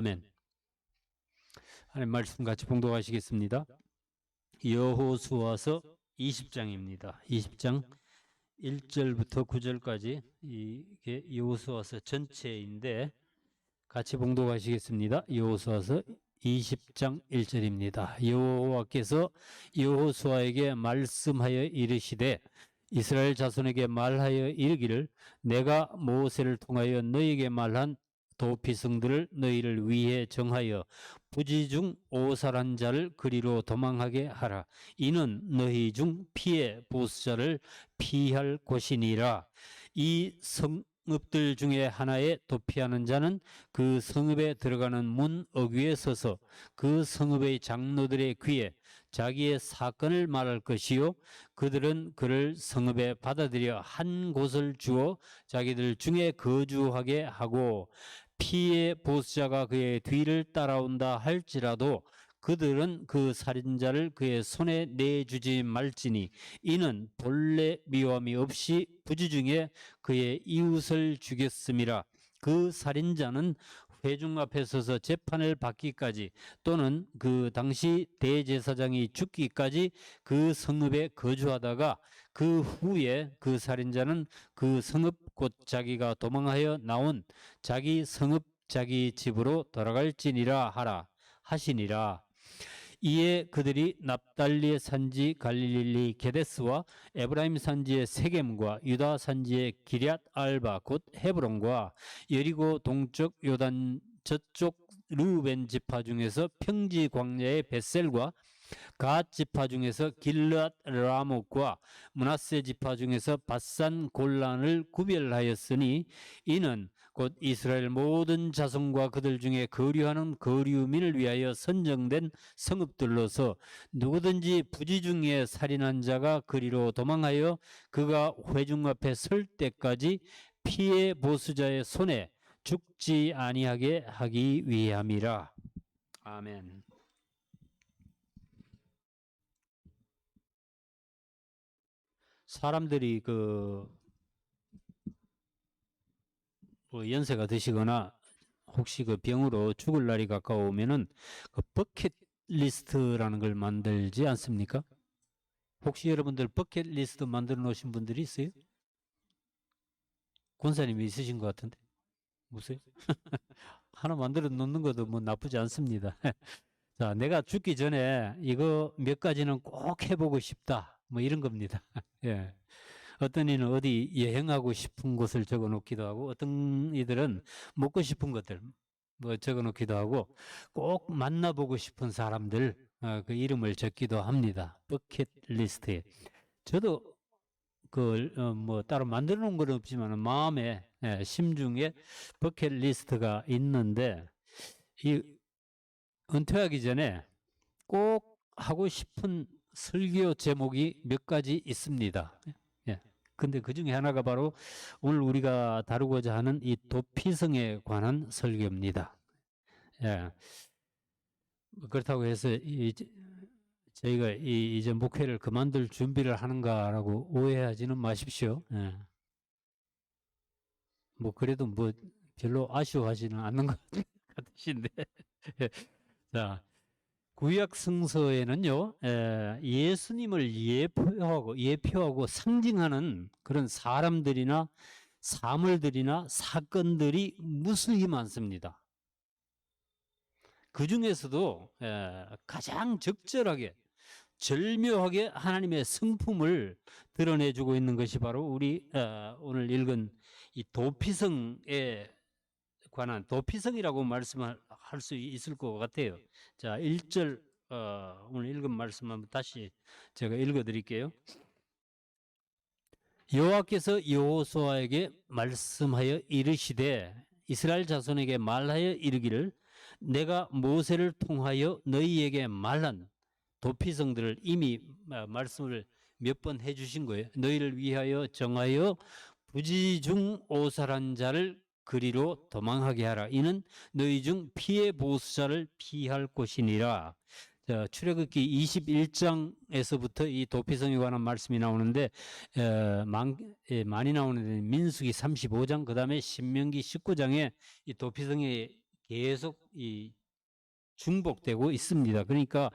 아멘. 하나님 말씀 같이 봉독하시겠습니다. 여호수아서 20장입니다. 20장 1절부터 9절까지 이게 여호수아서 전체인데 같이 봉독하시겠습니다. 여호수아서 20장 1절입니다. 여호와께서 여호수아에게 말씀하여 이르시되 이스라엘 자손에게 말하여 이르기를 내가 모세를 통하여 너희에게 말한 도피성들을 너희를 위해 정하여 부지 중 오살한 자를 그리로 도망하게 하라. 이는 너희 중 피해 보수자를 피할 곳이니라. 이 성읍들 중에 하나에 도피하는 자는 그 성읍에 들어가는 문 어귀에 서서 그 성읍의 장로들의 귀에 자기의 사건을 말할 것이요 그들은 그를 성읍에 받아들여 한 곳을 주어 자기들 중에 거주하게 하고 피해 보수자가 그의 뒤를 따라온다 할지라도 그들은 그 살인자를 그의 손에 내주지 말지니 이는 본래 미움이 없이 부지 중에 그의 이웃을 죽였음이라. 그 살인자는 회중 앞에 서서 재판을 받기까지 또는 그 당시 대제사장이 죽기까지 그 성읍에 거주하다가 그 후에 그 살인자는 그 성읍 곧 자기가 도망하여 나온 자기 성읍 자기 집으로 돌아갈지니라 하시니라. 이에 그들이 납달리의 산지 갈릴리 게데스와 에브라임 산지의 세겜과 유다 산지의 기럇 알바 곧 헤브론과 여리고 동쪽 요단 저쪽 르우벤 지파 중에서 평지 광야의 벳셀과 갓 지파 중에서 길르앗 라목과 므낫세 지파 중에서 바산 골란을 구별하였으니 이는 곧 이스라엘 모든 자손과 그들 중에 거류하는 거류민을 위하여 선정된 성읍들로서 누구든지 부지 중에 살인한 자가 그리로 도망하여 그가 회중 앞에 설 때까지 피해 보수자의 손에 죽지 아니하게 하기 위함이라. 아멘. 사람들이 연세가 드시거나 혹시 그 병으로 죽을 날이 가까우면은 그 버킷리스트라는 걸 만들지 않습니까? 혹시 여러분들 버킷리스트 만들어 놓으신 분들이 있어요? 권사님이 있으신 것 같은데 무슨 하나 만들어 놓는 것도 뭐 나쁘지 않습니다. 자, 내가 죽기 전에 이거 몇 가지는 꼭 해보고 싶다. 뭐 이런 겁니다. 예. 어떤 이는 어디 여행하고 싶은 곳을 적어 놓기도 하고 어떤 이들은 먹고 싶은 것들 뭐 적어 놓기도 하고 꼭 만나보고 싶은 사람들 그 이름을 적기도 합니다. 버킷리스트에. 저도 뭐 따로 만들어 놓은 건 없지만 마음에 심중에 버킷리스트가 있는데 이 은퇴하기 전에 꼭 하고 싶은 설교 제목이 몇 가지 있습니다. 예. 근데 그 중에 하나가 바로 오늘 우리가 다루고자 하는 이 도피성에 관한 설교입니다. 예. 그렇다고 해서 저희가 이제 목회를 그만둘 준비를 하는가라고 오해하지는 마십시오. 예. 뭐 그래도 뭐 별로 아쉬워하지는 않는 것 같으신데. 자, 구약 성서에는요, 예수님을 예표하고 상징하는 그런 사람들이나 사물들이나 사건들이 무수히 많습니다. 그 중에서도 가장 적절하게 절묘하게 하나님의 성품을 드러내주고 있는 것이 바로 우리 오늘 읽은 이 도피성에 관한 도피성이라고 말씀할 수 있을 것 같아요. 자, 1절 오늘 읽은 말씀 한번 다시 제가 읽어 드릴게요. 여호와께서 여호수아에게 말씀하여 이르시되 이스라엘 자손에게 말하여 이르기를 내가 모세를 통하여 너희에게 말한 도피성들을 이미 말씀을 몇 번 해주신 거예요. 너희를 위하여 정하여 부지 중 오살한 자를 그리로 도망하게 하라. 이는 너희 중 피해 보수자를 피할 곳이니라. 자, 출애굽기 21장에서부터 이 도피성에 관한 말씀이 나오는데 많이 나오는데 민수기 35장 그 다음에 신명기 19장에 이 도피성에 계속 이 중복되고 있습니다. 그러니까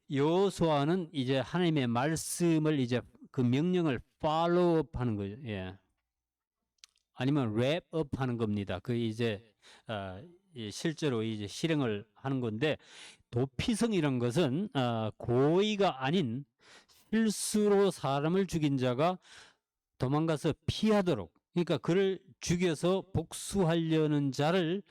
여호수아는 이제 하나님의 말씀을 이제 그 명령을 팔로우업 하는 거죠. 예. 아니면 랩업 하는 겁니다. 그 이제 실제로 이제 실행을 하는 건데, 도피성이란 것은 고의가 아닌 실수로 사람을 죽인 자가 도망가서 피하도록, 그러니까 그를 죽여서 복수하려는 자를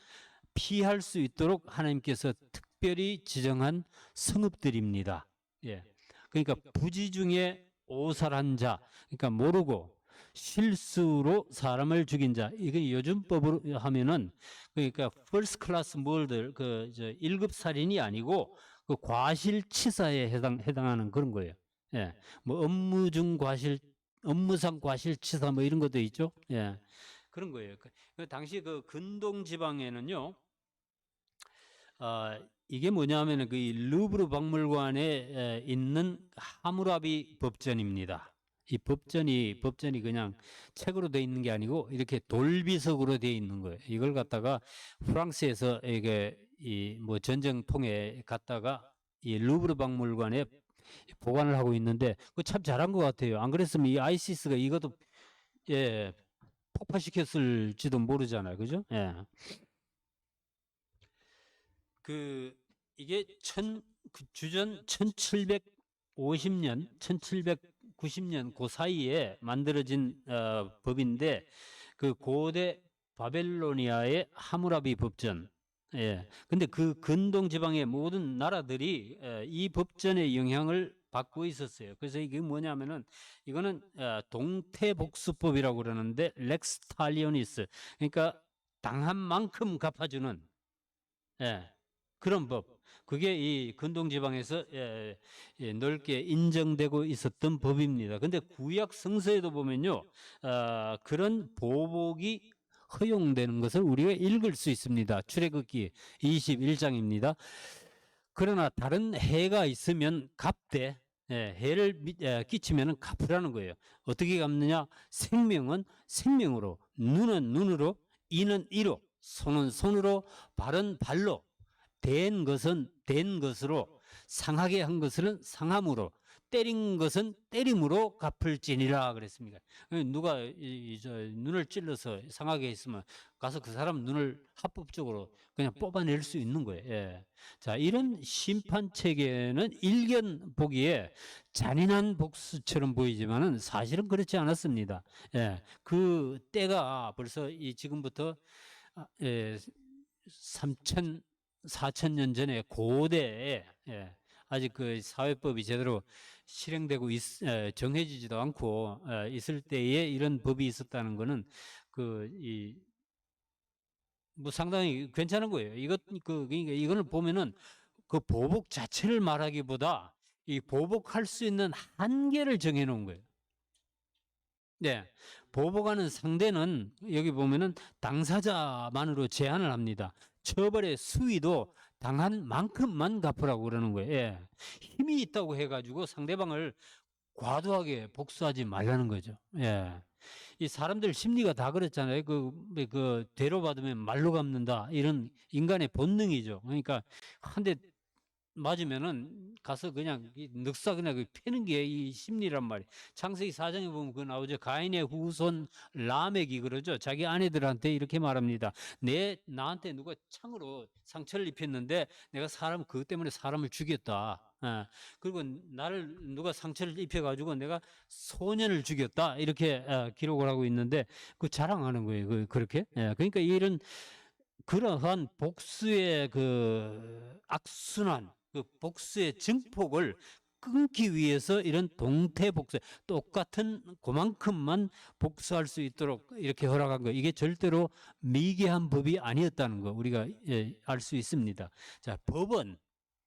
피할 수 있도록 하나님께서 특별히 지정한 성읍들입니다. 예. 그러니까 부지 중에 오살한 자, 그러니까 모르고 실수로 사람을 죽인 자, 이건 요즘법으로 하면은 그러니까 first class murder, 그 1급 살인이 아니고 그 과실치사에 해당하는 그런 거예요. 예. 뭐 업무상 과실치사 뭐 이런 것도 있죠. 예. 그런 거예요. 당시 그 근동 지방에는요, 이게 뭐냐면은 그 루브르 박물관에 있는 하무라비 법전입니다. 이 법전이 그냥 책으로 돼 있는 게 아니고 이렇게 돌비석으로 돼 있는 거예요. 이걸 갖다가 프랑스에서 이게 이 뭐 전쟁통에 갔다가 이 루브르 박물관에 보관을 하고 있는데 그 참 잘한 것 같아요. 안 그랬으면 이 아이시스가 이것도 예, 폭파시켰을지도 모르잖아요. 그죠? 예. 그 이게 주전 1750년, 1790년 그 사이에 만들어진 법인데 그 고대 바벨로니아의 하무라비 법전. 예. 근데 그 근동 지방의 모든 나라들이 이 법전의 영향을 받고 있었어요. 그래서 이게 뭐냐면은 이거는 동태복수법이라고 그러는데 렉스 탈리오니스. 그러니까 당한 만큼 갚아주는 예. 그런 법. 그게 이 근동 지방에서 넓게 인정되고 있었던 법입니다. 근데 구약 성서에도 보면요, 그런 보복이 허용되는 것을 우리가 읽을 수 있습니다. 출애굽기 21장입니다. 그러나 다른 해가 있으면 갚되, 해를 끼치면 갚으라는 거예요. 어떻게 갚느냐? 생명은 생명으로, 눈은 눈으로, 이는 이로, 손은 손으로, 발은 발로, 된 것은 된 것으로, 상하게 한 것은 상함으로, 때린 것은 때림으로 갚을지니라 그랬습니다. 누가 눈을 찔러서 상하게 했으면 가서 그 사람 눈을 합법적으로 그냥 뽑아낼 수 있는 거예요. 예. 자, 이런 심판 체계는 일견 보기에 잔인한 복수처럼 보이지만은 사실은 그렇지 않았습니다. 예. 그 때가 벌써 지금부터 3천 4천년 전에 고대에 아직 그 사회법이 제대로 실행되고 정해지지도 않고 있을 때에 이런 법이 있었다는 거는 뭐 상당히 괜찮은 거예요. 그러니까 이거는 보면은 그 보복 자체를 말하기보다 이 보복할 수 있는 한계를 정해 놓은 거예요. 네. 보복하는 상대는 여기 보면은 당사자만으로 제한을 합니다. 처벌의 수위도 당한 만큼만 갚으라고 그러는 거예요. 예. 힘이 있다고 해가지고 상대방을 과도하게 복수하지 말라는 거죠. 예. 이 사람들 심리가 다 그렇잖아요. 그 대로받으면 말로 갚는다. 이런 인간의 본능이죠. 그러니까 한 대 맞으면은 가서 그냥 늑사 그냥 패는 게 이 심리란 말이에요. 창세기 4장에 보면 그 나오죠. 가인의 후손 라멕이 그러죠. 자기 아내들한테 이렇게 말합니다. 나한테 누가 창으로 상처를 입혔는데 내가 그것 때문에 사람을 죽였다. 그리고 나를 누가 상처를 입혀가지고 내가 소년을 죽였다. 이렇게 기록을 하고 있는데 그 자랑하는 거예요. 그렇게. 그러니까 그러한 복수의 그 악순환, 그 복수의 증폭을 끊기 위해서 이런 동태복수, 똑같은 그만큼만 복수할 수 있도록 이렇게 허락한 거, 이게 절대로 미개한 법이 아니었다는 거 우리가 알 수 있습니다. 자,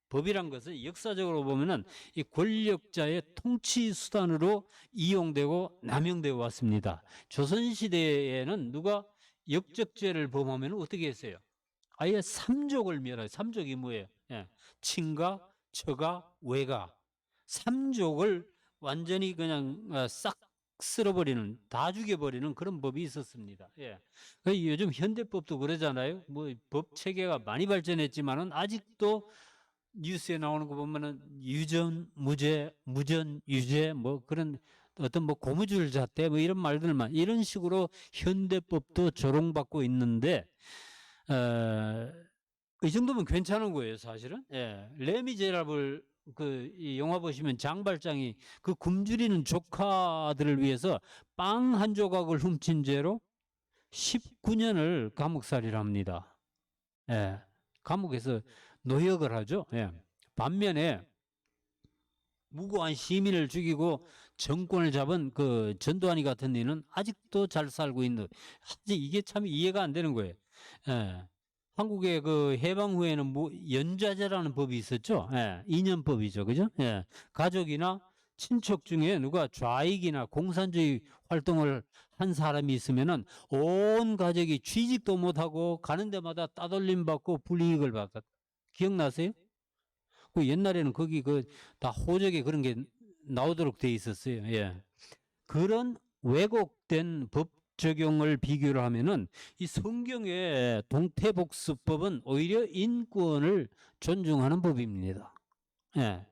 법이란 것은 역사적으로 보면은 이 권력자의 통치 수단으로 이용되고 남용되어 왔습니다. 조선시대에는 누가 역적죄를 범하면 어떻게 했어요? 아예 삼족을 멸해요. 삼족이 뭐예요? 친가, 처가, 외가. 삼족을 완전히 그냥 싹 쓸어버리는, 다 죽여버리는 그런 법이 있었습니다. 예. 요즘 현대법도 그러잖아요. 뭐 법 체계가 많이 발전했지만은 아직도 뉴스에 나오는 거 보면은 유전, 무죄, 무전, 유죄 뭐 그런 어떤 뭐 고무줄 잣대 뭐 이런 말들만 이런 식으로 현대법도 조롱받고 있는데 이 정도면 괜찮은 거예요, 사실은. 예. 레미제라블 이 영화 보시면 장발장이 그 굶주리는 조카들을 위해서 빵 한 조각을 훔친 죄로 19년을 감옥살이를 합니다. 예. 감옥에서 노역을 하죠. 예. 반면에 무고한 시민을 죽이고 정권을 잡은 그 전두환이 같은 이는 아직도 잘 살고 있는. 이게 참 이해가 안 되는 거예요. 예. 한국의 그 해방 후에는 뭐 연좌제라는 법이 있었죠. 예. 2년법이죠. 그죠? 예. 가족이나 친척 중에 누가 좌익이나 공산주의 활동을 한 사람이 있으면은 온 가족이 취직도 못하고 가는 데마다 따돌림 받고 불이익을 받았다. 기억나세요? 그 옛날에는 거기 그 다 호적에 그런 게 나오도록 돼 있었어요. 예. 그런 왜곡된 법 적용을 비교를 하면은 이 성경의 동태복수법은 오히려 인권을 존중하는 법입니다. 예.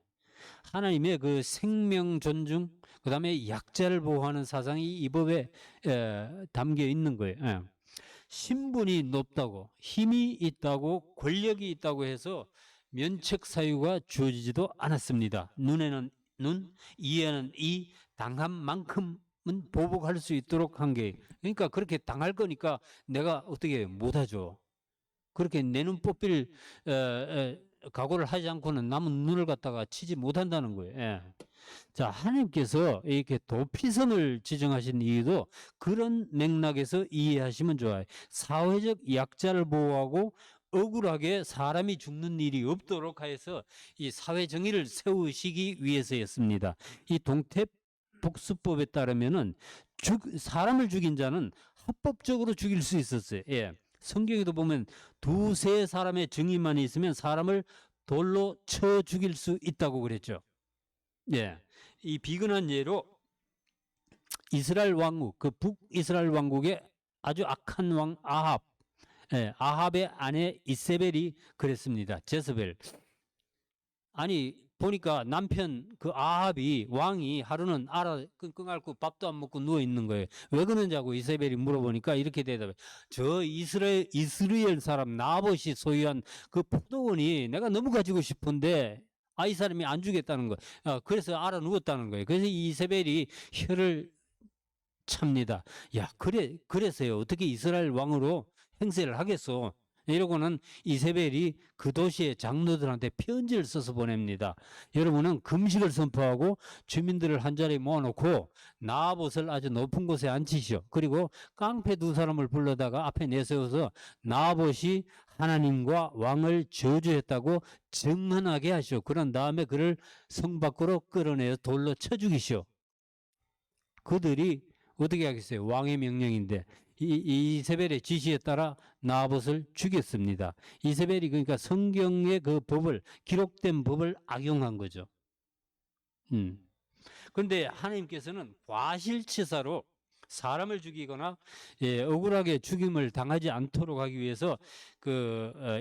하나님의 그 생명 존중, 그 다음에 약자를 보호하는 사상이 이 법에 담겨 있는 거예요. 예. 신분이 높다고, 힘이 있다고, 권력이 있다고 해서 면책 사유가 주어지지도 않았습니다. 눈에는 눈, 이에는 이, 당한 만큼은 보복할 수 있도록 한 게. 그러니까 그렇게 당할 거니까 내가 어떻게 못하죠. 그렇게 내 눈 뽑힐 각오를 하지 않고는 남은 눈을 갖다가 치지 못한다는 거예요. 예. 자, 하나님께서 이렇게 도피성을 지정하신 이유도 그런 맥락에서 이해하시면 좋아요. 사회적 약자를 보호하고 억울하게 사람이 죽는 일이 없도록 하여서 이 사회 정의를 세우시기 위해서였습니다. 이 동태복수법에 따르면은 사람을 죽인 자는 합법적으로 죽일 수 있었어요. 예. 성경에도 보면 두세 사람의 증인만 있으면 사람을 돌로 쳐 죽일 수 있다고 그랬죠. 예. 이 비근한 예로 이스라엘 왕국, 그 북이스라엘 왕국의 아주 악한 왕 아합, 예, 아합의 아내 이세벨이 그랬습니다. 제스벨. 아니 보니까 남편 그 아합이 왕이 하루는 끙끙 앓고 밥도 안 먹고 누워 있는 거예요. 왜 그런지 하고 이세벨이 물어보니까 이렇게 대답해. 저 이스라엘 사람 나봇이 소유한 그 포도원이 내가 너무 가지고 싶은데 이 사람이 안 주겠다는 거. 그래서 알아 누웠다는 거예요. 그래서 이세벨이 혀를 찹니다. 야, 그래서요. 어떻게 이스라엘 왕으로 행세를 하겠어? 이러고는 이세벨이 그 도시의 장로들한테 편지를 써서 보냅니다. 여러분은 금식을 선포하고 주민들을 한자리에 모아놓고 나봇을 아주 높은 곳에 앉히시오. 그리고 깡패 두 사람을 불러다가 앞에 내세워서 나봇이 하나님과 왕을 저주했다고 증언하게 하시오. 그런 다음에 그를 성 밖으로 끌어내어 돌로 쳐 죽이시오. 그들이 어떻게 하겠어요? 왕의 명령인데 이세벨의 지시에 따라 나봇을 죽였습니다. 이세벨이 그러니까 성경의 그 법을 기록된 법을 악용한 거죠. 그런데 하나님께서는 과실치사로 사람을 죽이거나 억울하게 죽임을 당하지 않도록 하기 위해서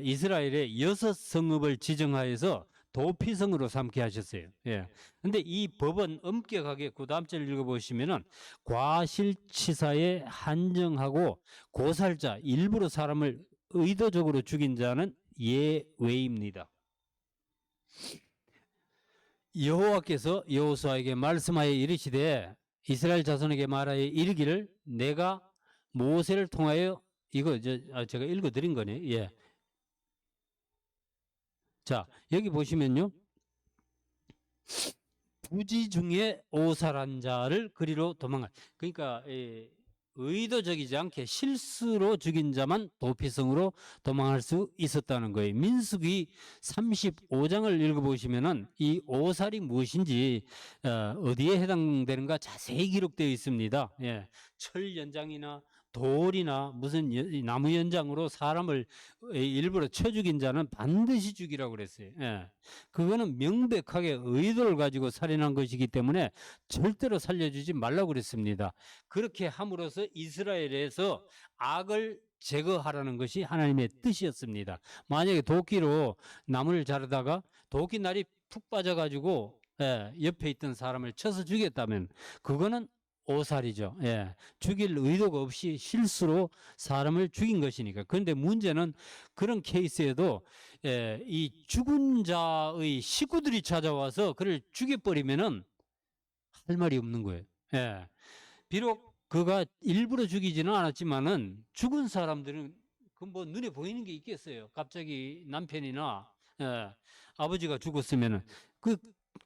이스라엘의 6성읍을 지정하여서 도피성으로 삼게 하셨어요. 예. 근데 이 법은 엄격하게 그 다음 절 읽어보시면은 과실치사에 한정하고 고살자, 일부러 사람을 의도적으로 죽인 자는 예외입니다. 여호와께서 여호수아에게 말씀하여 이르시되 이스라엘 자손에게 말하여 이르기를 내가 모세를 통하여 이거 제가 읽어드린 거네. 예. 자, 여기 보시면요. 부지 중에 오살한 자를 그리로 도망할. 그러니까 의도적이지 않게 실수로 죽인 자만 도피성으로 도망할 수 있었다는 거예요. 민수기 35장을 읽어보시면은 이 오살이 무엇인지 어디에 해당되는가 자세히 기록되어 있습니다. 예. 철 연장이나 돌이나 무슨 나무 연장으로 사람을 일부러 쳐 죽인 자는 반드시 죽이라고 그랬어요. 예. 그거는 명백하게 의도를 가지고 살인한 것이기 때문에 절대로 살려주지 말라고 그랬습니다. 그렇게 함으로써 이스라엘에서 악을 제거하라는 것이 하나님의 뜻이었습니다. 만약에 도끼로 나무를 자르다가 도끼 날이 푹 빠져가지고 옆에 있던 사람을 쳐서 죽였다면 그거는 오살이죠. 예. 죽일 의도가 없이 실수로 사람을 죽인 것이니까. 그런데 문제는 그런 케이스에도 이 죽은 자의 식구들이 찾아와서 그를 죽여버리면은 할 말이 없는 거예요. 예. 비록 그가 일부러 죽이지는 않았지만은 죽은 사람들은 그 뭐 눈에 보이는 게 있겠어요. 갑자기 남편이나 아버지가 죽었으면은 그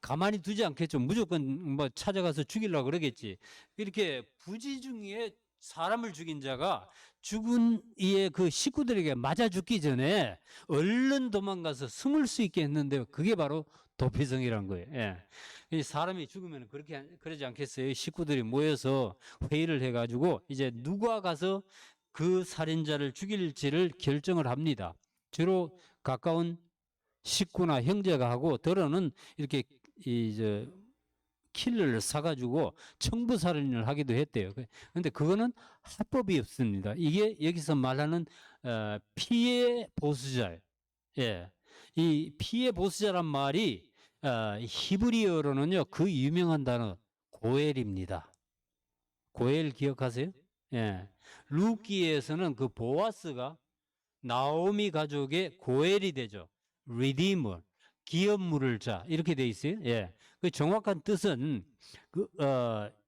가만히 두지 않겠죠. 무조건 뭐 찾아가서 죽이려고 그러겠지. 이렇게 부지중에 사람을 죽인 자가 죽은 이의 그 식구들에게 맞아 죽기 전에 얼른 도망가서 숨을 수 있게 했는데 그게 바로 도피성이란 거예요. 예. 이 사람이 죽으면 그러지 않겠어요? 식구들이 모여서 회의를 해가지고 이제 누가 가서 그 살인자를 죽일지를 결정을 합니다. 주로 가까운 식구나 형제가 하고 더러는 이렇게 킬러를 사가지고 청부살인을 하기도 했대요. 그런데 그거는 합법이 없습니다. 이게 여기서 말하는 피해 보수자예요. 예, 이 피해 보수자란 말이 히브리어로는요 그 유명한 단어 고엘입니다. 고엘 기억하세요? 예, 루키에서는 그 보아스가 나오미 가족의 고엘이 되죠. 리디머, 기업 물을 자 이렇게 돼 있어요. 예, 그 정확한 뜻은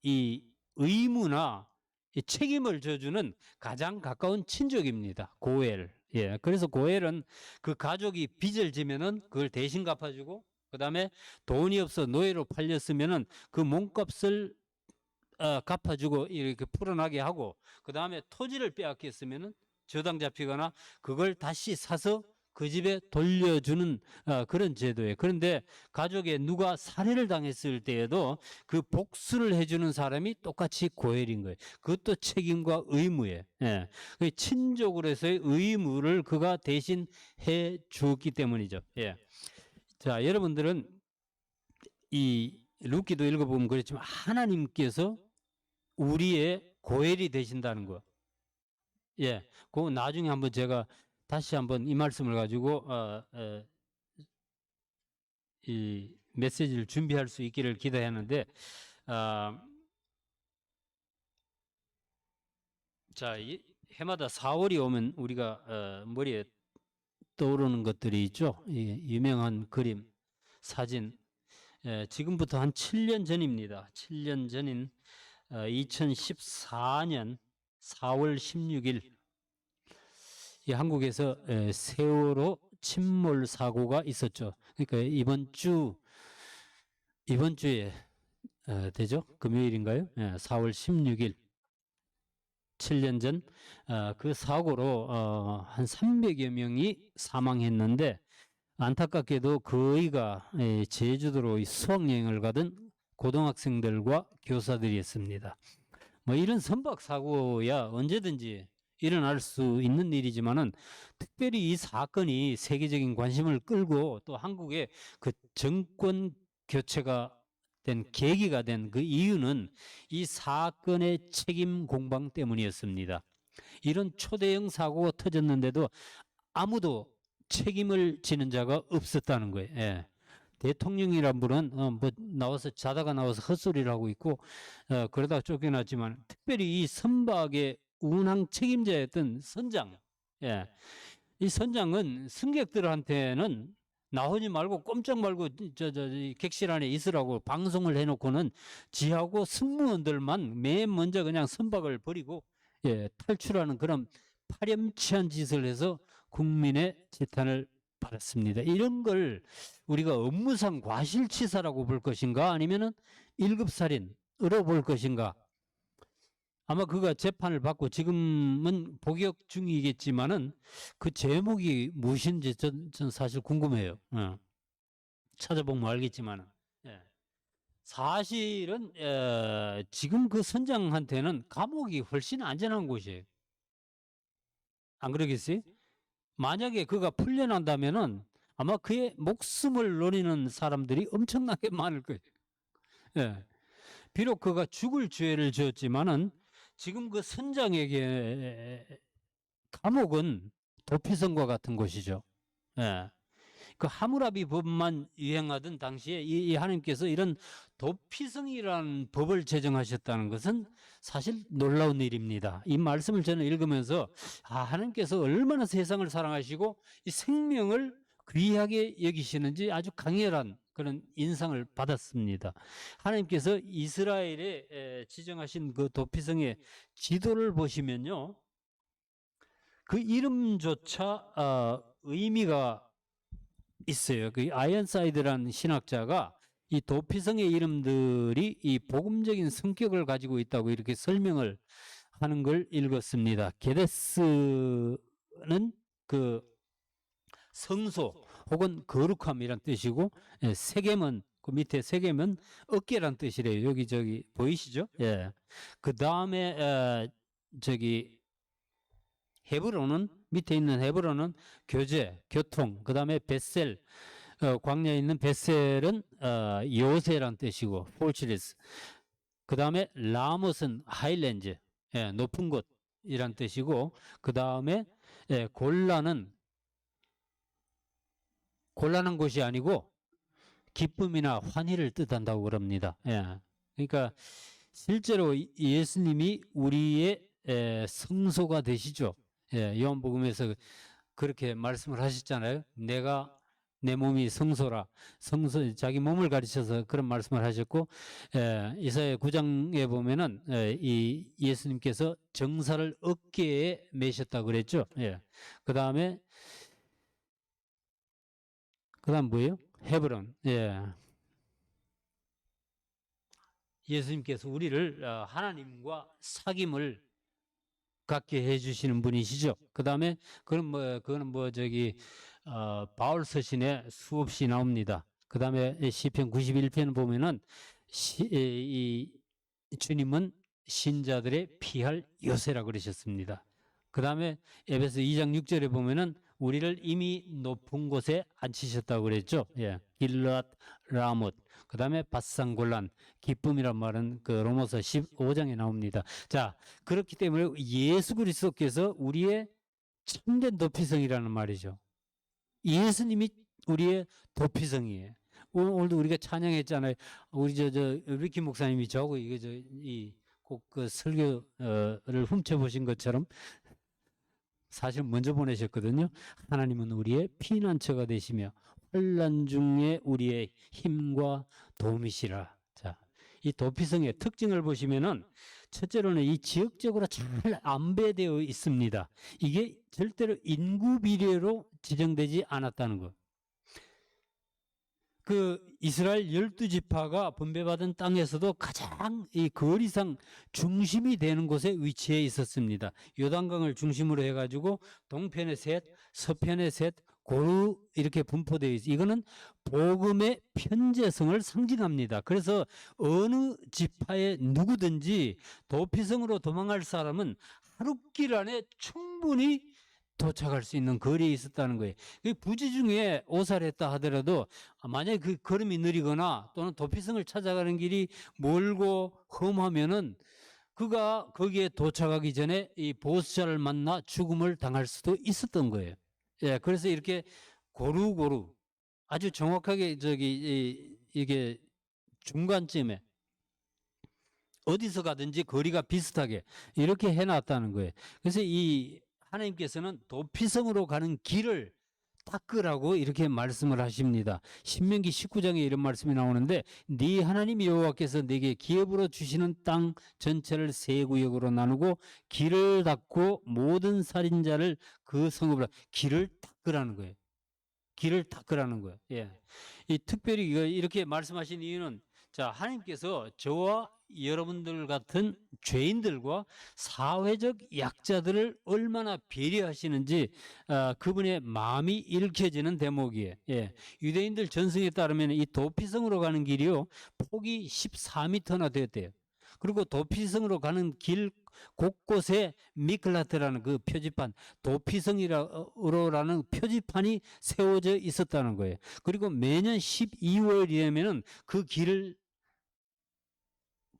이 의무나 이 책임을 져주는 가장 가까운 친족입니다. 고엘. 예, 그래서 고엘은 그 가족이 빚을 지면은 그걸 대신 갚아주고, 그 다음에 돈이 없어 노예로 팔렸으면은 그 몸값을 갚아주고 이렇게 풀어나게 하고, 그 다음에 토지를 빼앗겼으면은 저당 잡히거나 그걸 다시 사서 그 집에 돌려주는 그런 제도예요. 그런데 가족에 누가 살해를 당했을 때에도 그 복수를 해주는 사람이 똑같이 고엘인 거예요. 그것도 책임과 의무예요. 예. 그 친족으로서의 의무를 그가 대신 해 주었기 때문이죠. 예. 자, 여러분들은 이 루키도 읽어보면 그렇지만 하나님께서 우리의 고엘이 되신다는 거. 예, 그 나중에 한번 제가 다시 한번 이 말씀을 가지고 이 메시지를 준비할 수 있기를 기대하는데, 자, 해마다 4월이 오면 우리가 머리에 떠오르는 것들이 있죠. 유명한 그림, 사진. 지금부터 한 7년 전입니다. 7년 전인 2014년 4월 16일 이 한국에서 세월호 침몰 사고가 있었죠. 그러니까 이번 주에 되죠? 금요일인가요? 4월 16일 7년 전 그 사고로 한 300여 명이 사망했는데, 안타깝게도 거의가 제주도로 수학여행을 가던 고등학생들과 교사들이었습니다. 뭐 이런 선박 사고야 언제든지 일어날 수 있는 일이지만은, 특별히 이 사건이 세계적인 관심을 끌고 또 한국의 그 정권 교체가 된 계기가 된 그 이유는 이 사건의 책임 공방 때문이었습니다. 이런 초대형 사고가 터졌는데도 아무도 책임을 지는 자가 없었다는 거예요. 예. 대통령이란 분은 뭐 나와서 자다가 나와서 헛소리를 하고 있고 그러다 쫓겨났지만, 특별히 이 선박의 운항 책임자였던 선장, 예, 이 선장은 승객들한테는 나오지 말고 꼼짝 말고 객실 안에 있으라고 방송을 해놓고는 지하고 승무원들만 맨 먼저 그냥 선박을 버리고 탈출하는 그런 파렴치한 짓을 해서 국민의 지탄을 받았습니다. 이런 걸 우리가 업무상 과실치사라고 볼 것인가, 아니면은 1급 살인으로 볼 것인가. 아마 그가 재판을 받고 지금은 복역 중이겠지만은 그 제목이 무엇인지 전 사실 궁금해요. 찾아보면 알겠지만은. 예. 사실은 지금 그 선장한테는 감옥이 훨씬 안전한 곳이에요. 안 그러겠어요? 만약에 그가 풀려난다면은 아마 그의 목숨을 노리는 사람들이 엄청나게 많을 거예요. 예. 비록 그가 죽을 죄를 지었지만은 지금 그 선장에게 감옥은 도피성과 같은 곳이죠. 예. 그 하무라비 법만 유행하던 당시에 이 하나님께서 이런 도피성이라는 법을 제정하셨다는 것은 사실 놀라운 일입니다. 이 말씀을 저는 읽으면서 하나님께서 얼마나 세상을 사랑하시고 이 생명을 귀하게 여기시는지 아주 강렬한 그런 인상을 받았습니다. 하나님께서 이스라엘에 지정하신 그 도피성의 지도를 보시면요. 그 이름조차 의미가 있어요. 그 아이언사이드라는 신학자가 이 도피성의 이름들이 이 복음적인 성격을 가지고 있다고 이렇게 설명을 하는 걸 읽었습니다. 게데스는 그 성소 혹은 거룩함이란 뜻이고, 세겜은 그 밑에 세겜은 어깨란 뜻이래요. 여기 보이시죠? 예. 그 다음에 저기 헤브론은 밑에 있는 헤브론은 교제, 교통. 그 다음에 벳셀, 광야에 있는 벳셀은 요새란 뜻이고 폴치리스. 그 다음에 라못은 하일랜드, 높은 곳이란 뜻이고, 그 다음에 골란은 곤란한 곳이 아니고 기쁨이나 환희를 뜻한다고 그럽니다. 그러니까 실제로 예수님이 우리의 성소가 되시죠. 요한복음에서 그렇게 말씀을 하셨잖아요. 내가 내 몸이 성소라. 성소, 자기 몸을 가르쳐서 그런 말씀을 하셨고, 이사야 9장에 보면은 이 예수님께서 정사를 어깨에 메셨다고 그랬죠. 그 다음에 뭐예요? 헤브론. 예수님께서 우리를 하나님과 사귐을 갖게 해주시는 분이시죠. 그 다음에 그거는 바울 서신에 수없이 나옵니다. 그 다음에 시편 91편 보면은 이 주님은 신자들의 피할 요새라 그러셨습니다. 그 다음에 에베소 2장 6절에 보면은 우리를 이미 높은 곳에 앉히셨다고 그랬죠. 길앗 라못. 그 다음에 바산골란, 기쁨이란 말은 그 로마서 15장에 나옵니다. 자, 그렇기 때문에 예수 그리스도께서 우리의 참된 도피성이라는 말이죠. 예수님이 우리의 도피성이에요. 오늘도 우리가 찬양했잖아요. 우리 리키 목사님이 저하고 꼭 그 설교를 훔쳐보신 것처럼 사실 먼저 보내셨거든요. 하나님은 우리의 피난처가 되시며 환난 중에 우리의 힘과 도움이시라. 자, 이 도피성의 특징을 보시면은 첫째로는 이 지역적으로 잘 안배되어 있습니다. 이게 절대로 인구 비례로 지정되지 않았다는 것. 그 이스라엘 12지파가 분배받은 땅에서도 가장 이 거리상 중심이 되는 곳에 위치해 있었습니다. 요단강을 중심으로 해가지고 동편에 셋, 서편에 셋, 고루 이렇게 분포되어 있어요. 이거는 복음의 편재성을 상징합니다. 그래서 어느 지파에 누구든지 도피성으로 도망갈 사람은 하룻길 안에 충분히 도착할 수 있는 거리에 있었다는 거예요. 부지 중에 오살했다 하더라도 만약에 그 걸음이 느리거나 또는 도피성을 찾아가는 길이 멀고 험하면은 그가 거기에 도착하기 전에 이 보수자를 만나 죽음을 당할 수도 있었던 거예요. 그래서 이렇게 고루고루 아주 정확하게 이게 중간쯤에 어디서 가든지 거리가 비슷하게 이렇게 해놨다는 거예요. 그래서 이 하나님께서는 도피성으로 가는 길을 닦으라고 이렇게 말씀을 하십니다. 신명기 19장에 이런 말씀이 나오는데 네 하나님 여호와께서 네게 기업으로 주시는 땅 전체를 세 구역으로 나누고 길을 닦고 모든 살인자를 그 성읍으로 길을 닦으라는 거예요. 길을 닦으라는 거예요. 이 특별히 이렇게 말씀하신 이유는 자, 하나님께서 저와 여러분들 같은 죄인들과 사회적 약자들을 얼마나 배려하시는지 그분의 마음이 읽혀지는 대목이에요. 예. 유대인들 전승에 따르면 이 도피성으로 가는 길이요 폭이 14m나 되었대요. 그리고 도피성으로 가는 길 곳곳에 미클라트라는 그 표지판, 도피성이라는 표지판이 세워져 있었다는 거예요. 그리고 매년 12월이 되면은 그 길을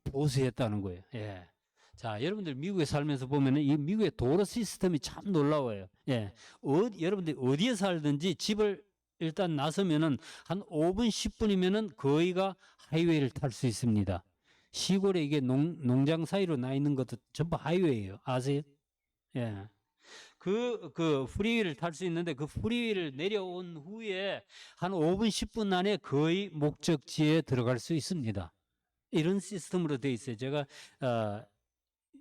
보수했다는 거예요. 예. 자, 여러분들 미국에 살면서 보면은 이 미국의 도로 시스템이 참 놀라워요. 예. 여러분들이 어디에 살든지 집을 일단 나서면은 한 5분, 10분이면은 거의가 하이웨이를 탈 수 있습니다. 시골에 이게 농장 사이로 나 있는 것도 전부 하이웨이예요. 아세요? 예. 그 프리웨이를 탈 수 있는데 그 프리웨이를 내려온 후에 한 5분, 10분 안에 거의 목적지에 들어갈 수 있습니다. 이런 시스템으로 돼 있어요. 제가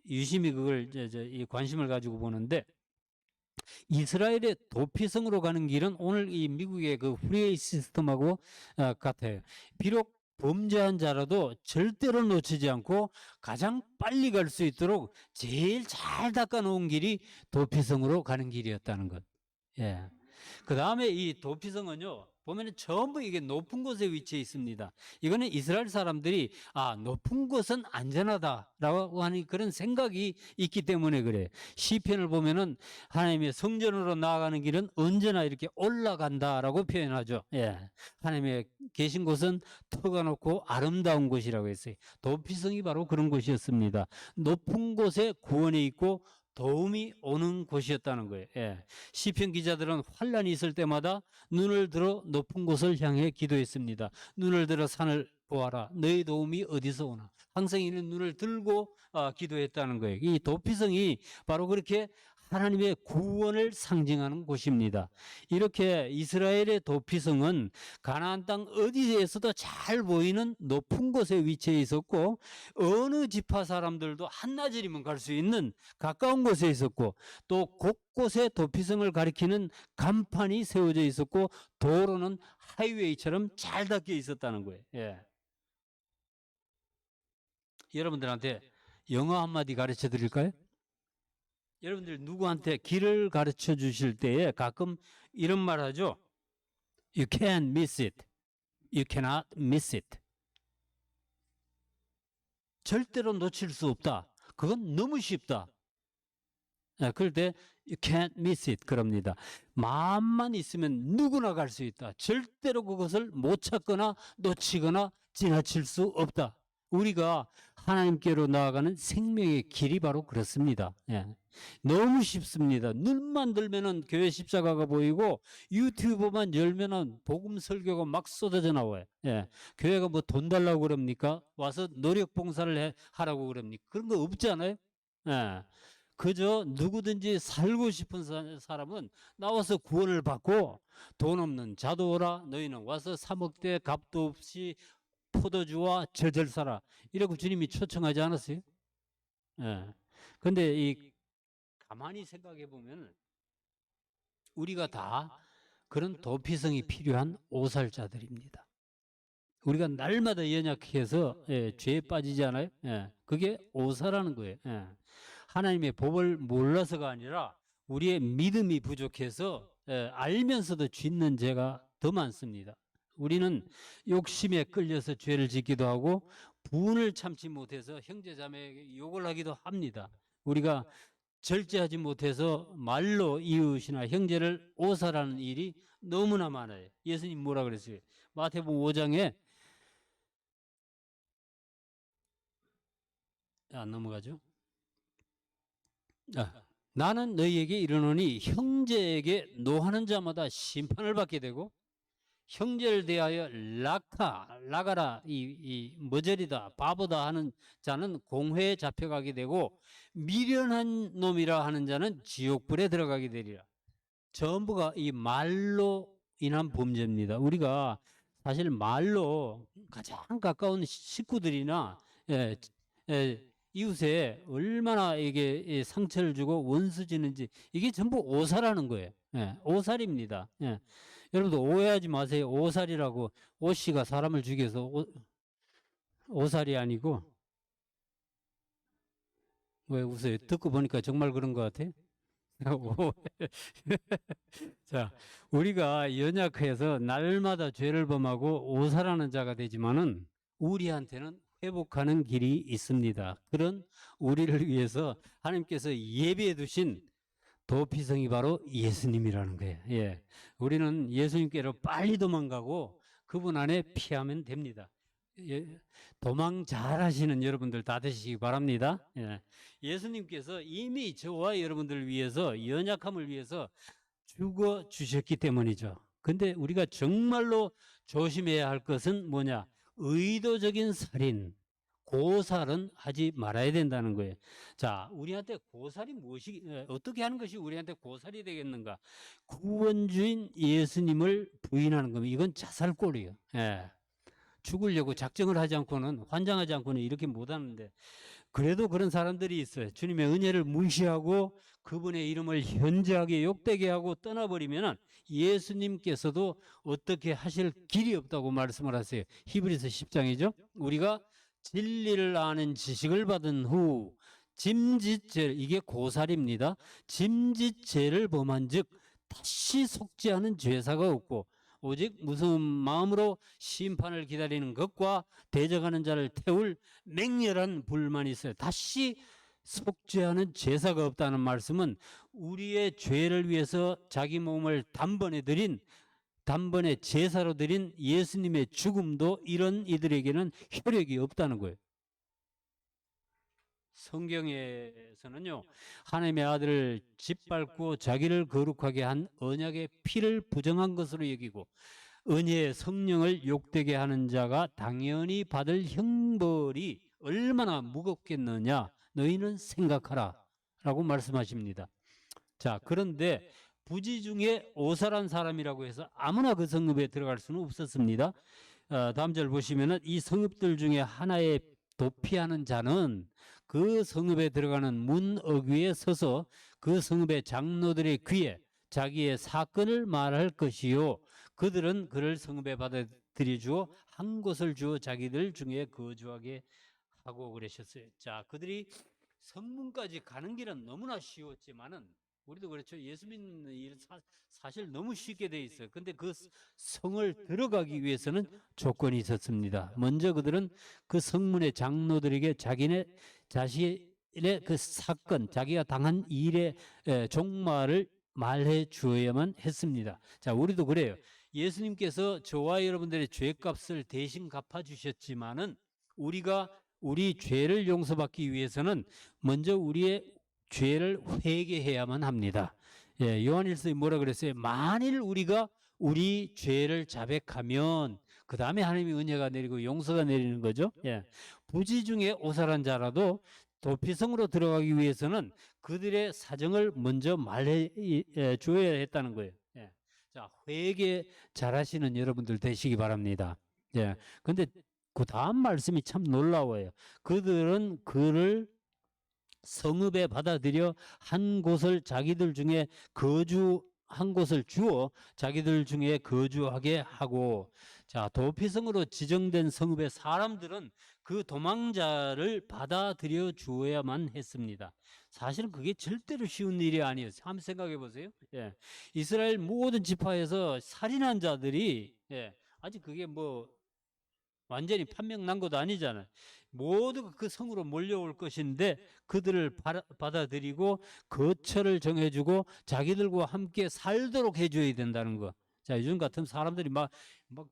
유심히 그걸 이 관심을 가지고 보는데 이스라엘의 도피성으로 가는 길은 오늘 이 미국의 그 프리웨이 시스템하고 같아요. 비록 범죄한 자라도 절대로 놓치지 않고 가장 빨리 갈 수 있도록 제일 잘 닦아놓은 길이 도피성으로 가는 길이었다는 것. 예. 그 다음에 이 도피성은요, 보면은 전부 이게 높은 곳에 위치해 있습니다. 이거는 이스라엘 사람들이 높은 곳은 안전하다라고 하는 그런 생각이 있기 때문에 그래요. 시편을 보면은 하나님의 성전으로 나아가는 길은 언제나 이렇게 올라간다라고 표현하죠. 예. 하나님의 계신 곳은 터가 높고 아름다운 곳이라고 했어요. 도피성이 바로 그런 곳이었습니다. 높은 곳에 구원이 있고 도움이 오는 곳이었다는 거예요. 예. 시편 기자들은 환란이 있을 때마다 눈을 들어 높은 곳을 향해 기도했습니다. 눈을 들어 산을 보아라. 너의 도움이 어디서 오나. 항상 이는 눈을 들고 기도했다는 거예요. 이 도피성이 바로 그렇게 하나님의 구원을 상징하는 곳입니다. 이렇게 이스라엘의 도피성은 가나안 땅 어디에서도 잘 보이는 높은 곳에 위치해 있었고 어느 지파 사람들도 한나절이면 갈 수 있는 가까운 곳에 있었고 또 곳곳에 도피성을 가리키는 간판이 세워져 있었고 도로는 하이웨이처럼 잘 닦여 있었다는 거예요. 예. 여러분들한테 영어 한마디 가르쳐 드릴까요? 여러분들 누구한테 길을 가르쳐 주실 때에 가끔 이런 말 하죠. You can't miss it. You cannot miss it. 절대로 놓칠 수 없다. 그건 너무 쉽다. 그럴 때 you can't miss it 그럽니다. 마음만 있으면 누구나 갈 수 있다. 절대로 그것을 못 찾거나 놓치거나 지나칠 수 없다. 우리가 하나님께로 나아가는 생명의 길이 바로 그렇습니다. 예. 너무 쉽습니다. 눈만 들면은 교회 십자가가 보이고 유튜브만 열면은 복음 설교가 막 쏟아져 나와요. 예. 교회가 뭐 돈 달라고 그럽니까? 와서 노력 봉사를 하라고 그럽니까? 그런 거 없잖아요. 예. 그저 누구든지 살고 싶은 사람은 나와서 구원을 받고 돈 없는 자도 오라 너희는 와서 사 먹되 값도 없이 포도주와 절절 사라 이라고 주님이 초청하지 않았어요? 예. 근데 이 가만히 생각해 보면 우리가 다 그런 도피성이 필요한 오살자들입니다. 우리가 날마다 연약해서 죄에 빠지지 않아요? 예. 그게 오사라는 거예요. 예. 하나님의 법을 몰라서가 아니라 우리의 믿음이 부족해서 알면서도 짓는 죄가 더 많습니다. 우리는 욕심에 끌려서 죄를 짓기도 하고 분을 참지 못해서 형제자매에게 욕을 하기도 합니다. 우리가 절제하지 못해서 말로 이웃이나 형제를 오살하는 일이 너무나 많아요. 예수님 뭐라 그랬어요? 마태복음 5장에 안 넘어가죠? 나는 너희에게 이르노니 형제에게 노하는 자마다 심판을 받게 되고 형제를 대하여 라가라 이 머저리다 바보다 하는 자는 공회에 잡혀가게 되고 미련한 놈이라 하는 자는 지옥불에 들어가게 되리라. 전부가 이 말로 인한 범죄입니다. 우리가 사실 말로 가장 가까운 식구들이나 이웃에 얼마나 이게 상처를 주고 원수 지는지 이게 전부 오살하는 거예요. 오살입니다. 여러분들 오해하지 마세요. 오살이라고 오씨가 사람을 죽여서 오살이 아니고, 왜 웃어요? 듣고 보니까 정말 그런 것 같아요. 자, 우리가 연약해서 날마다 죄를 범하고 오살하는 자가 되지만은 우리한테는 회복하는 길이 있습니다. 그런 우리를 위해서 하나님께서 예비해 두신 도피성이 바로 예수님이라는 거예요. 예. 우리는 예수님께로 빨리 도망가고 그분 안에 피하면 됩니다. 예. 도망 잘 하시는 여러분들 다 되시기 바랍니다. 예. 예수님께서 이미 저와 여러분들을 위해서 연약함을 위해서 죽어 주셨기 때문이죠. 근데 우리가 정말로 조심해야 할 것은 뭐냐? 의도적인 살인, 고살은 하지 말아야 된다는 거예요. 자, 우리한테 고살이 어떻게 하는 것이 우리한테 고살이 되겠는가? 구원주인 예수님을 부인하는 겁니다. 이건 자살골이에요. 예. 죽으려고 작정을 하지 않고는, 환장하지 않고는 이렇게 못 하는데, 그래도 그런 사람들이 있어요. 주님의 은혜를 무시하고 그분의 이름을 현저하게 욕되게 하고 떠나버리면 예수님께서도 어떻게 하실 길이 없다고 말씀을 하세요. 히브리서 10장이죠. 우리가 진리를 아는 지식을 받은 후 짐짓죄, 이게 고살입니다. 짐짓죄를 범한 즉 다시 속지 않은 죄사가 없고 오직 무서운 마음으로 심판을 기다리는 것과 대적하는 자를 태울 맹렬한 불만이 있어요. 다시 속죄하는 제사가 없다는 말씀은 우리의 죄를 위해서 자기 몸을 단번에 제사로 드린 예수님의 죽음도 이런 이들에게는 효력이 없다는 거예요. 성경에서는요, 하나님의 아들을 짓밟고 자기를 거룩하게 한 언약의 피를 부정한 것으로 여기고 은혜의 성령을 욕되게 하는 자가 당연히 받을 형벌이 얼마나 무겁겠느냐 너희는 생각하라 라고 말씀하십니다. 자, 그런데 부지 중에 오살한 사람이라고 해서 아무나 그 성읍에 들어갈 수는 없었습니다. 다음 절 보시면은 이 성읍들 중에 하나에 도피하는 자는 그 성읍에 들어가는 문 어귀에 서서 그 성읍의 장로들의 귀에 자기의 사건을 말할 것이요 그들은 그를 성읍에 받아들여 주어 한 곳을 주어 자기들 중에 거주하게 하고 그러셨어요. 자, 그들이 성문까지 가는 길은 너무나 쉬웠지만은 우리도 그렇죠. 예수 믿는 일 사실 너무 쉽게 돼 있어요. 근데 그 성을 들어가기 위해서는 조건이 있었습니다. 먼저 그들은 그 성문의 장로들에게 자신의 그 사건, 자기가 당한 일의 종말을 말해 주어야만 했습니다. 자, 우리도 그래요. 예수님께서 저와 여러분들의 죄값을 대신 갚아 주셨지만은 우리가 우리 죄를 용서받기 위해서는 먼저 우리의 죄를 회개해야만 합니다. 예, 요한일서에 뭐라 그랬어요? 만일 우리가 우리 죄를 자백하면 그 다음에 하나님의 은혜가 내리고 용서가 내리는 거죠. 예, 부지 중에 오살한 자라도 도피성으로 들어가기 위해서는 그들의 사정을 먼저 말해 줘야 했다는 거예요. 예. 자, 회개 잘하시는 여러분들 되시기 바랍니다. 예. 근데 그 다음 말씀이 참 놀라워요. 그들은 그를 성읍에 받아들여 한 곳을 자기들 중에 한 곳을 주어 자기들 중에 거주하게 하고, 자, 도피성으로 지정된 성읍의 사람들은 그 도망자를 받아들여 주어야만 했습니다. 사실은 그게 절대로 쉬운 일이 아니에요. 한번 생각해 보세요. 예. 이스라엘 모든 지파에서 살인한 자들이 아직 그게 뭐 완전히 판명 난 것도 아니잖아요. 모두가 그 성으로 몰려올 것인데 그들을 받아들이고 거처를 정해주고 자기들과 함께 살도록 해줘야 된다는 거. 자, 요즘 같은 사람들이 막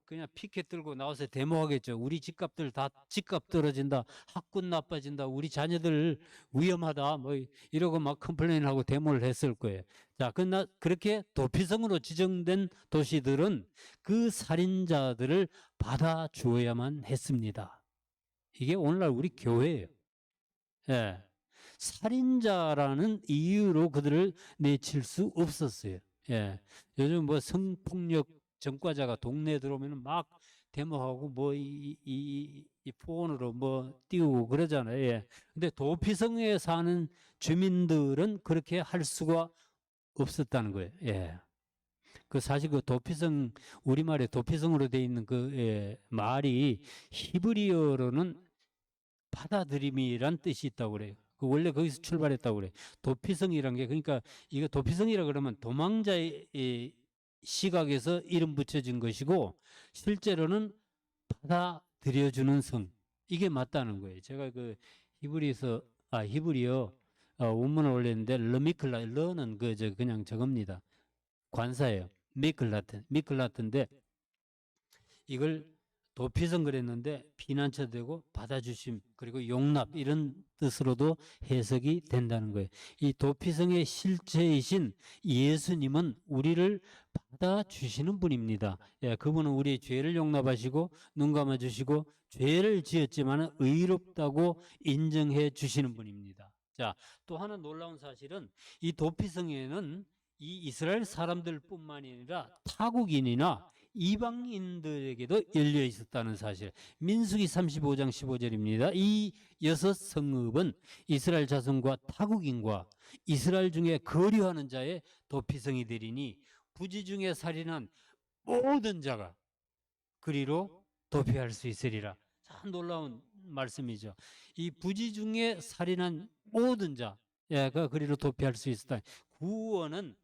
그냥 피켓 들고 나와서 데모하겠죠. 우리 집값들 다 집값 떨어진다. 학군 나빠진다. 우리 자녀들 위험하다. 뭐 이러고 막 컴플레인하고 데모를 했을 거예요. 자, 그렇게 도피성으로 지정된 도시들은 그 살인자들을 받아주어야만 했습니다. 이게 오늘날 우리 교회예요. 예. 살인자라는 이유로 그들을 내칠 수 없었어요. 예. 요즘 뭐 성폭력 전과자가 동네에 들어오면 막 데모하고 뭐 이 폰으로 뭐 띄우고 그러잖아요. 예. 근데 도피성에 사는 주민들은 그렇게 할 수가 없었다는 거예요. 예. 그 사실 그 도피성 우리말에 도피성으로 돼 있는 그 말이 히브리어로는 받아들임이란 뜻이 있다고 그래요. 그 원래 거기서 출발했다고 그래요. 도피성이란 게, 그러니까 이거 도피성이라 그러면 도망자의 시각에서 이름 붙여진 것이고, 실제로는 받아들여주는 성, 이게 맞다는 거예요. 제가 그 히브리어 원문을 올렸는데, 러는 그냥 저겁니다. 관사예요. 미클라트인데 이걸 도피성 그랬는데 피난처되고 받아주심 그리고 용납 이런 뜻으로도 해석이 된다는 거예요. 이 도피성의 실체이신 예수님은 우리를 받아주시는 분입니다. 예, 그분은 우리의 죄를 용납하시고 눈 감아주시고 죄를 지었지만 의롭다고 인정해 주시는 분입니다. 자, 또 하나 놀라운 사실은 이 도피성에는 이 이스라엘 사람들뿐만이 아니라 타국인이나 이방인들에게도 열려 있었다는 사실. 민수기 35장 15절입니다. 이 6성읍은 이스라엘 자손과 타국인과 이스라엘 중에 거류하는 자의 도피성이 되리니 부지 중에 살인한 모든 자가 그리로 도피할 수 있으리라. 참 놀라운 말씀이죠. 이 부지 중에 살인한 모든 자가 그리로 도피할 수 있었다. 구원은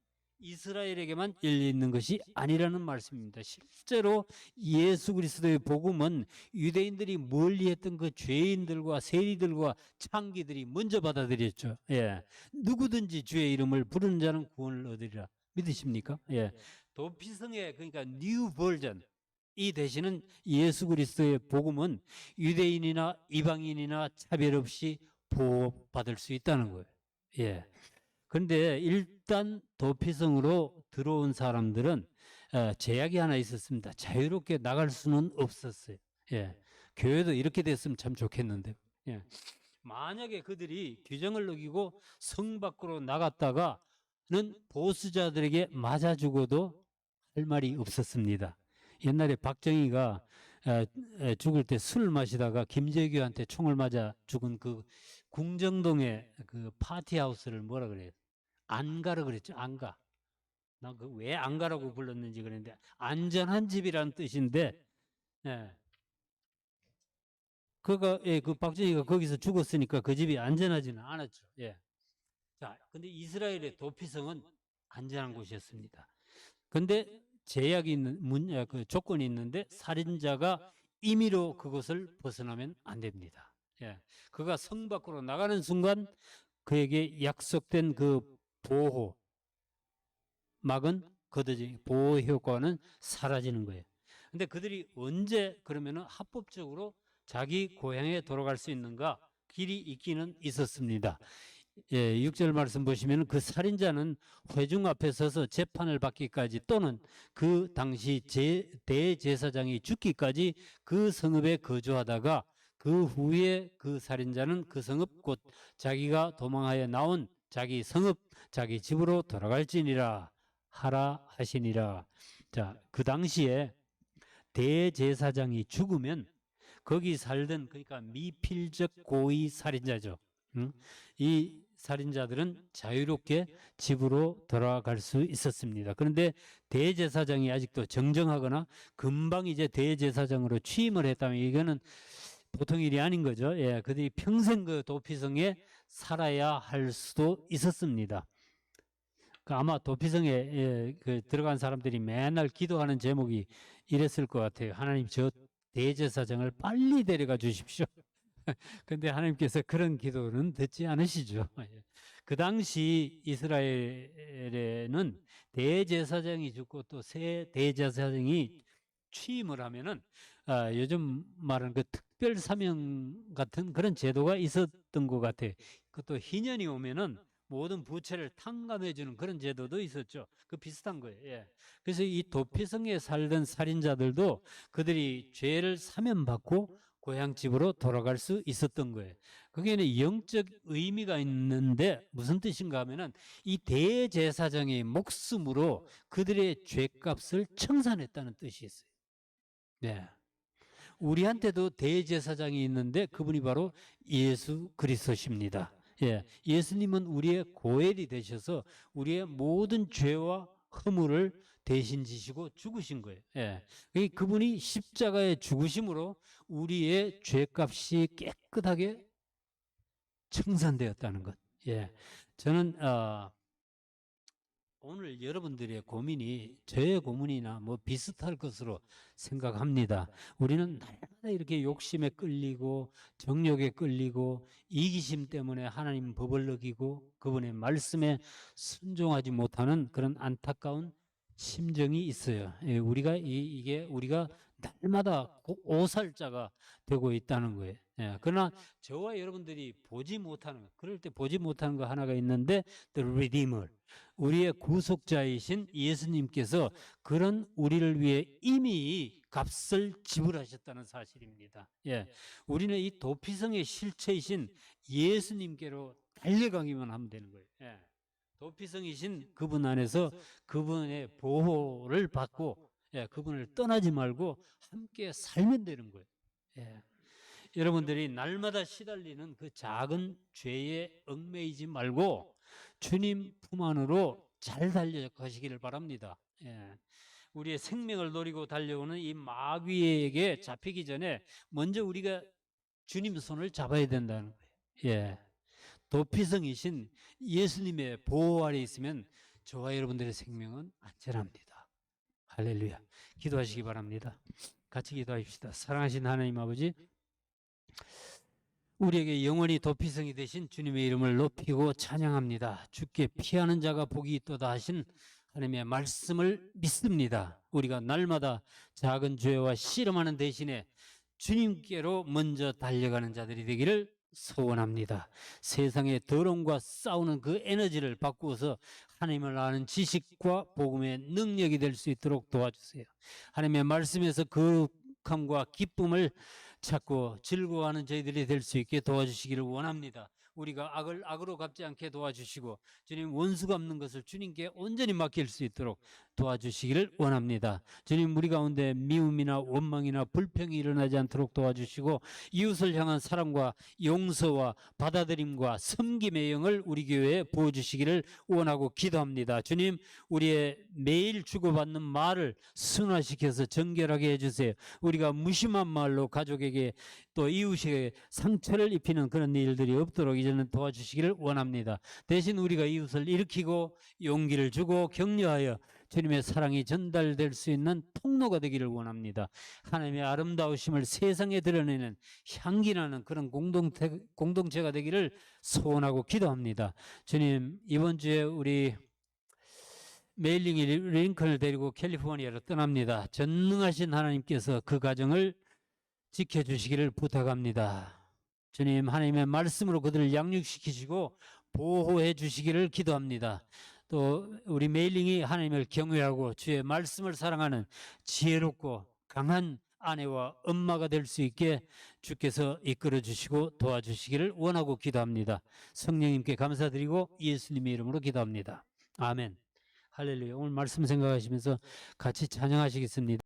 이스라엘에게만 열려 있는 것이 아니라는 말씀입니다. 실제로 예수 그리스도의 복음은 유대인들이 멀리했던 그 죄인들과 세리들과 창기들이 먼저 받아들였죠. 예, 누구든지 주의 이름을 부르는 자는 구원을 얻으리라. 믿으십니까? 예, 도피성의 그러니까 뉴 버전 이 대신은 예수 그리스도의 복음은 유대인이나 이방인이나 차별 없이 보호받을 수 있다는 거예요. 예. 그런데 일단 도피성으로 들어온 사람들은 제약이 하나 있었습니다. 자유롭게 나갈 수는 없었어요. 예. 교회도 이렇게 됐으면 참 좋겠는데. 예. 만약에 그들이 규정을 어기고 성 밖으로 나갔다가는 보수자들에게 맞아 죽어도 할 말이 없었습니다. 옛날에 박정희가 죽을 때 술을 마시다가 김재규한테 총을 맞아 죽은 그 궁정동의 그 파티하우스를 뭐라 그래요? 안가라 그랬죠. 안가. 난 그 왜 안가라고 불렀는지 그랬는데 안전한 집이라는 뜻인데, 예. 그 박정희가 거기서 죽었으니까 그 집이 안전하지는 않았죠. 예. 자, 근데 이스라엘의 도피성은 안전한 곳이었습니다. 근데 제약이 있는 그 조건이 있는데 살인자가 임의로 그것을 벗어나면 안 됩니다. 예. 그가 성 밖으로 나가는 순간 그에게 약속된 그 보호 막은 걷어지 보호 효과는 사라지는 거예요. 근데 그들이 언제 그러면은 합법적으로 자기 고향에 돌아갈 수 있는가? 길이 있기는 있었습니다. 예, 6절 말씀 보시면 그 살인자는 회중 앞에 서서 재판을 받기까지 또는 그 당시 대제사장이 죽기까지 그 성읍에 거주하다가 그 후에 그 살인자는 그 성읍 곧 자기가 도망하여 나온 자기 성읍 자기 집으로 돌아갈지니라 하라 하시니라. 자, 그 당시에 대제사장이 죽으면 거기 살던 그러니까 미필적 고의 살인자죠. 이 살인자들은 자유롭게 집으로 돌아갈 수 있었습니다. 그런데 대제사장이 아직도 정정하거나 금방 이제 대제사장으로 취임을 했다면 이거는 보통 일이 아닌 거죠. 예, 그들이 평생 그 도피성에 살아야 할 수도 있었습니다. 아마 도피성에 들어간 사람들이 맨날 기도하는 제목이 이랬을 것 같아요. 하나님 저 대제사장을 빨리 데려가 주십시오. 근데 하나님께서 그런 기도는 듣지 않으시죠. 그 당시 이스라엘에는 대제사장이 죽고 또 새 대제사장이 취임을 하면은 요즘 말하는 그 특별 사명 같은 그런 제도가 있었던 것 같아요. 그것도 희년이 오면은 모든 부채를 탕감해주는 그런 제도도 있었죠. 그 비슷한 거예요. 예. 그래서 이 도피성에 살던 살인자들도 그들이 죄를 사면받고 고향집으로 돌아갈 수 있었던 거예요. 그게는 영적 의미가 있는데 무슨 뜻인가 하면은 이 대제사장의 목숨으로 그들의 죄값을 청산했다는 뜻이 있어요. 네. 우리한테도 대제사장이 있는데 그분이 바로 예수 그리스도십니다. 예, 예수님은 우리의 고엘이 되셔서 우리의 모든 죄와 허물을 대신 지시고 죽으신 거예요. 예. 그분이 십자가의 죽으심으로 우리의 죄값이 깨끗하게 청산되었다는 것. 예. 저는 오늘 여러분들의 고민이 저의 고민이나 뭐 비슷할 것으로 생각합니다. 우리는 날마다 이렇게 욕심에 끌리고 정욕에 끌리고 이기심 때문에 하나님 법을 어기고 그분의 말씀에 순종하지 못하는 그런 안타까운 심정이 있어요. 예, 이게 우리가 날마다 오살자가 되고 있다는 거예요. 예, 그러나 저와 여러분들이 보지 못하는, 그럴 때 보지 못하는 거 하나가 있는데 The Redeemer, 우리의 구속자이신 예수님께서 그런 우리를 위해 이미 값을 지불하셨다는 사실입니다. 예, 우리는 이 도피성의 실체이신 예수님께로 달려가기만 하면 되는 거예요. 예, 도피성이신 그분 안에서 그분의 보호를 받고, 예, 그분을 떠나지 말고 함께 살면 되는 거예요. 예. 여러분들이 날마다 시달리는 그 작은 죄에 얽매이지 말고 주님 품 안으로 잘 달려가시기를 바랍니다. 예. 우리의 생명을 노리고 달려오는 이 마귀에게 잡히기 전에 먼저 우리가 주님 손을 잡아야 된다는 거예요. 예. 도피성이신 예수님의 보호 아래 있으면 저와 여러분들의 생명은 안전합니다. 할렐루야. 기도하시기 바랍니다. 같이 기도합시다. 사랑하신 하나님 아버지, 우리에게 영원히 도피성이 되신 주님의 이름을 높이고 찬양합니다. 주께 피하는 자가 복이 있도다 하신 하나님의 말씀을 믿습니다. 우리가 날마다 작은 죄와 씨름하는 대신에 주님께로 먼저 달려가는 자들이 되기를 소원합니다. 세상의 더러움과 싸우는 그 에너지를 바꾸어서 하나님을 아는 지식과 복음의 능력이 될 수 있도록 도와주세요. 하나님의 말씀에서 거룩함과 기쁨을 찾고 즐거워하는 저희들이 될 수 있게 도와주시기를 원합니다. 우리가 악을 악으로 갚지 않게 도와주시고 주님 원수 갚는 것을 주님께 온전히 맡길 수 있도록 도와주시기를 원합니다. 주님 우리 가운데 미움이나 원망이나 불평이 일어나지 않도록 도와주시고 이웃을 향한 사랑과 용서와 받아들임과 섬김의 영을 우리 교회에 부어주시기를 원하고 기도합니다. 주님 우리의 매일 주고받는 말을 순화시켜서 정결하게 해주세요. 우리가 무심한 말로 가족에게 또 이웃에게 상처를 입히는 그런 일들이 없도록 이제는 도와주시기를 원합니다. 대신 우리가 이웃을 일으키고 용기를 주고 격려하여 주님의 사랑이 전달될 수 있는 통로가 되기를 원합니다. 하나님의 아름다우심을 세상에 드러내는 향기나는 그런 공동체가 되기를 소원하고 기도합니다. 주님 이번 주에 우리 메일링이 링컨을 데리고 캘리포니아로 떠납니다. 전능하신 하나님께서 그 가정을 지켜주시기를 부탁합니다. 주님 하나님의 말씀으로 그들을 양육시키시고 보호해 주시기를 기도합니다. 또 우리 메일링이 하나님을 경외하고 주의 말씀을 사랑하는 지혜롭고 강한 아내와 엄마가 될 수 있게 주께서 이끌어 주시고 도와주시기를 원하고 기도합니다. 성령님께 감사드리고 예수님의 이름으로 기도합니다. 아멘. 할렐루야. 오늘 말씀 생각하시면서 같이 찬양하시겠습니다.